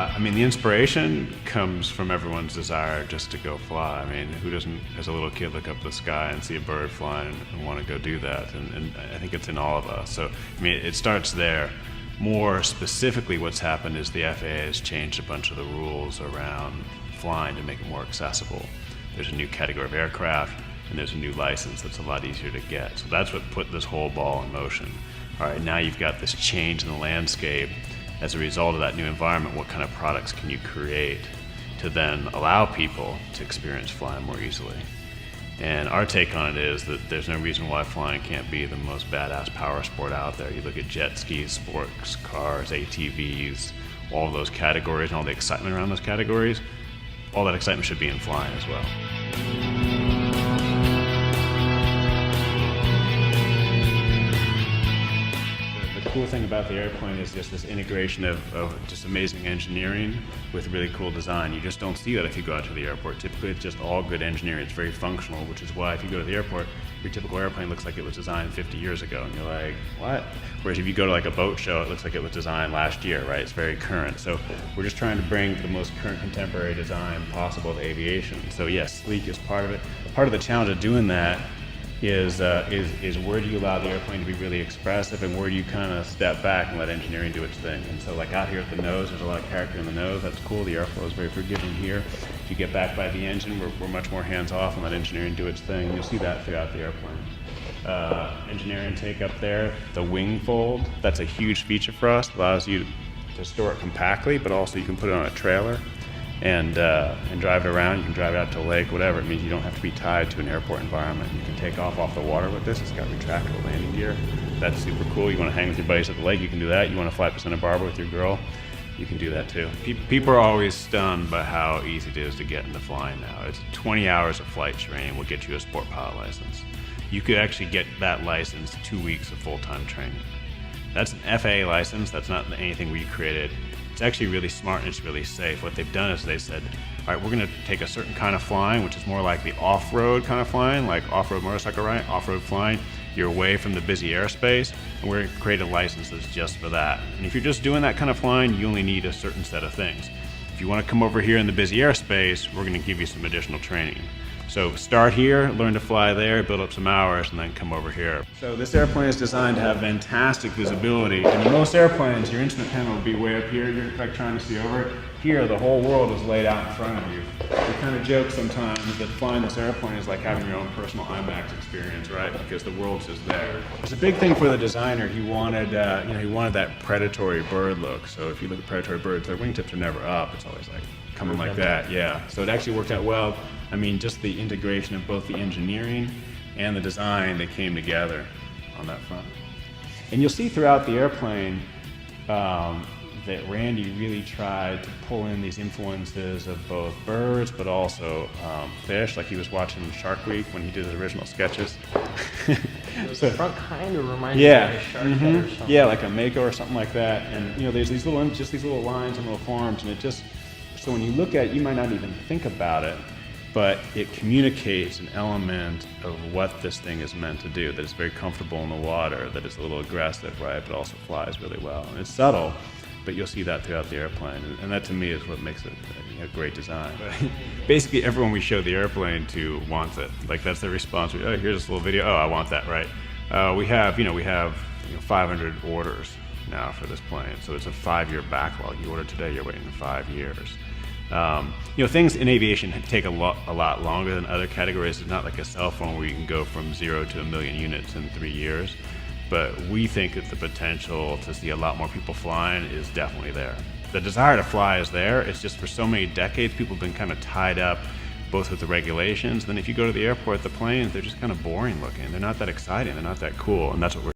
I mean, the inspiration comes from everyone's desire just to go fly. I mean, who doesn't, as a little kid, look up the sky and see a bird flying and want to go do that? And I think it's in all of us. So, I mean, it starts there. More specifically, what's happened is the FAA has changed a bunch of the rules around flying to make it more accessible. There's a new category of aircraft, and there's a new license that's a lot easier to get. So that's what put this whole ball in motion. All right, now you've got this change in the landscape. As a result of that new environment, what kind of products can you create to then allow people to experience flying more easily? And our take on it is that there's no reason why flying can't be the most badass power sport out there. You look at jet skis, sports cars, ATVs, all of those categories and all the excitement around those categories, all that excitement should be in flying as well. The cool thing about the airplane is just this integration of just amazing engineering with really cool design. You just don't see that if you go out to the airport. Typically it's just all good engineering. It's very functional, which is why if you go to the airport, your typical airplane looks like it was designed 50 years ago, and you're like, what? Whereas if you go to like a boat show, it looks like it was designed last year, right? It's very current. So we're just trying to bring the most current contemporary design possible to aviation. So yes, sleek is part of it. Part of the challenge of doing that is where do you allow the airplane to be really expressive, and where do you kind of step back and let engineering do its thing? And so like out here at the nose, there's a lot of character in the nose. That's cool. The airflow is very forgiving here. If you get back by the engine, we're much more hands-off and let engineering do its thing. You'll see that throughout the airplane. Engineering take up there, the wing fold, that's a huge feature for us. It allows you to store it compactly, but also you can put it on a trailer and drive it around. You can drive it out to a lake, whatever. It means you don't have to be tied to an airport environment. You can take off the water with this. It's got retractable landing gear. That's super cool. You want to hang with your buddies at the lake, you can do that. You want to fly up to Santa Barbara with your girl, you can do that too. People are always stunned by how easy it is to get into flying now. It's 20 hours of flight training will get you a sport pilot license. You could actually get that license 2 weeks of full-time training. That's an FAA license. That's not anything we created. It's actually really smart and it's really safe. What they've done is they said, all right, we're going to take a certain kind of flying, which is more like the off-road kind of flying, like off-road motorcycle riding, off-road flying. You're away from the busy airspace, and we're going to create a license that's just for that. And if you're just doing that kind of flying, you only need a certain set of things. If you want to come over here in the busy airspace, we're going to give you some additional training. So start here, learn to fly there, build up some hours, and then come over here. So this airplane is designed to have fantastic visibility. In most airplanes, your instrument panel will be way up here. You're like trying to see over it. Here, the whole world is laid out in front of you. We kind of joke sometimes that flying this airplane is like having your own personal IMAX experience, right? Because the world's just there. It's a big thing for the designer. He wanted, he wanted that predatory bird look. So if you look at predatory birds, their wingtips are never up. It's always like coming like that, yeah. So it actually worked out well. I mean, just the integration of both the engineering and the design, they came together on that front. And you'll see throughout the airplane that Randy really tried to pull in these influences of both birds, but also fish, like he was watching Shark Week when he did his original sketches. So, the front kind of reminds me of a shark head or something. Yeah, like a mako or something like that. And there's these little, just these little lines and little forms, and it just, so when you look at it, you might not even think about it, but it communicates an element of what this thing is meant to do, that it's very comfortable in the water, that it's a little aggressive, right, but also flies really well. And it's subtle, but you'll see that throughout the airplane, and that to me is what makes it a great design. But basically everyone we show the airplane to wants it. Like that's their response. Oh, here's this little video. Oh, I want that, right? We have 500 orders now for this plane, so it's a 5-year backlog. You order today, you're waiting 5 years. Things in aviation take a lot longer than other categories. It's not like a cell phone where you can go from 0 to 1 million units in 3 years. But we think that the potential to see a lot more people flying is definitely there. The desire to fly is there. It's just for so many decades, people have been kind of tied up both with the regulations. Then if you go to the airport, the planes, they're just kind of boring looking. They're not that exciting. They're not that cool. And that's what we're